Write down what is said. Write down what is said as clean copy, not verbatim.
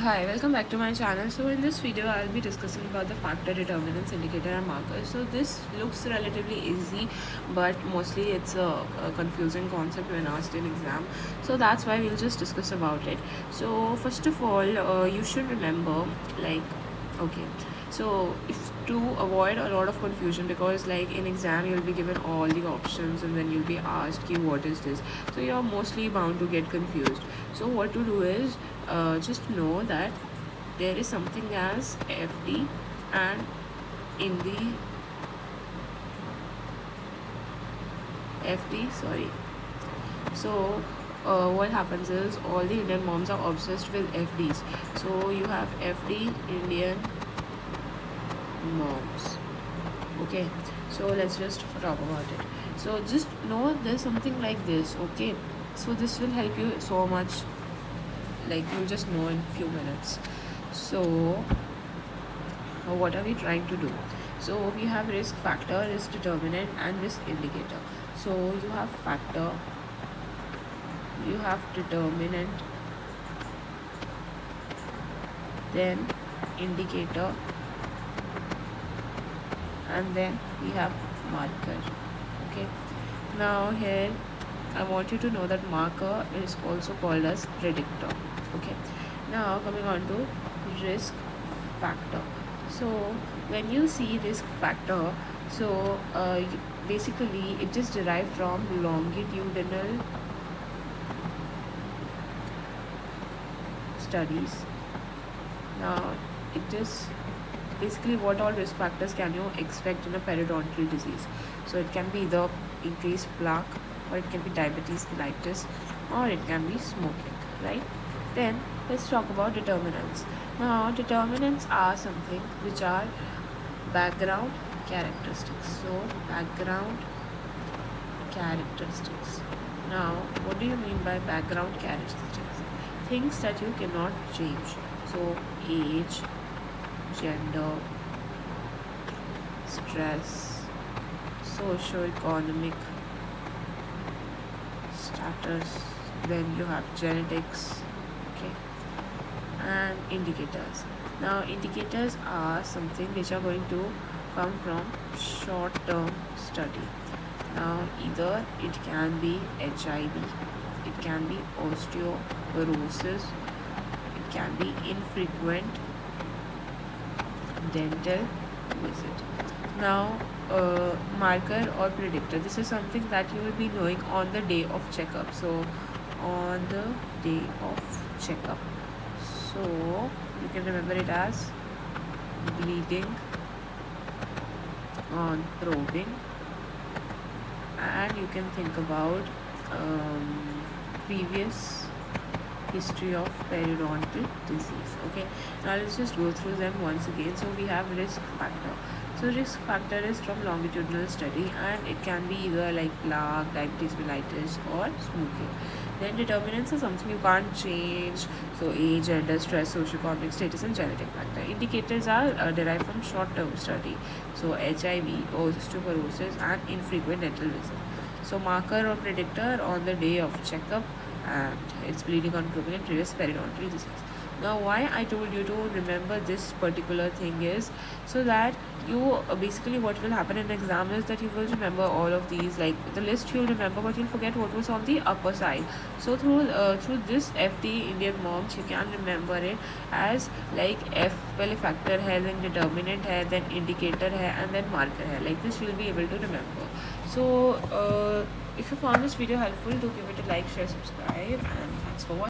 Hi, welcome back to my channel. So in this video I'll be discussing about the factor, determinants, indicator and markers. So this looks relatively easy, but mostly it's a confusing concept when asked in exam. So that's why we'll just discuss about it. So first of all, you should remember, like, okay, so if to avoid a lot of confusion, because like in exam you'll be given all the options and then you'll be asked ki what is this, so you're mostly bound to get confused. So what to do is just know that there is something as FD, and in the FD, sorry. So what happens is all the Indian moms are obsessed with FDs. So you have FD, Indian moms. Okay, so let's just talk about it. So just know there's something like this. Okay, so this will help you so much, like you'll just know in few minutes. So what are we trying to do? So we have risk factor, risk determinant and risk indicator. So you have factor, you have determinant, then indicator, and then we have marker. Okay, now here I want you to know that marker is also called as predictor. Okay, now coming on to risk factor. So when you see risk factor, so basically it is derived from longitudinal studies. Now it is basically what all risk factors can you expect in a periodontal disease. So it can be either increased plaque, or it can be diabetes mellitus, or it can be smoking, right? Then let's talk about determinants. Now determinants are something which are background characteristics. So background characteristics. Now what do you mean by background characteristics? Things that you cannot change. So age, gender, stress, socio-economic status, then you have genetics. Okay, and indicators. Now indicators are something which are going to come from short-term study. Now either it can be HIV, it can be osteoporosis, it can be infrequent dental visit. Now marker or predictor, this is something that you will be knowing on the day of checkup. So on the day of checkup, so you can remember it as bleeding on probing, and you can think about previous history of periodontal disease. Okay, now let's just go through them once again. So we have risk factor. So risk factor is from longitudinal study, and it can be either like plaque, diabetes mellitus, or smoking. Then determinants are something you can't change. So age, gender, stress, socioeconomic status, and genetic factor. Indicators are derived from short-term study. So HIV, osteoporosis, and infrequent dental visit. So marker or predictor on the day of checkup, and it's bleeding on probing and previous periodontal disease. Now why I told you to remember this particular thing is so that you basically what will happen in exam is that you will remember all of these, like the list you'll remember, but you'll forget what was on the upper side. So through this FD Indian moms, you can remember it as like F पहले factor है, then determinant है, then indicator है, and then marker है. Like this you'll be able to remember. So if you found this video helpful, do give it a like, share, subscribe, and thanks for watching.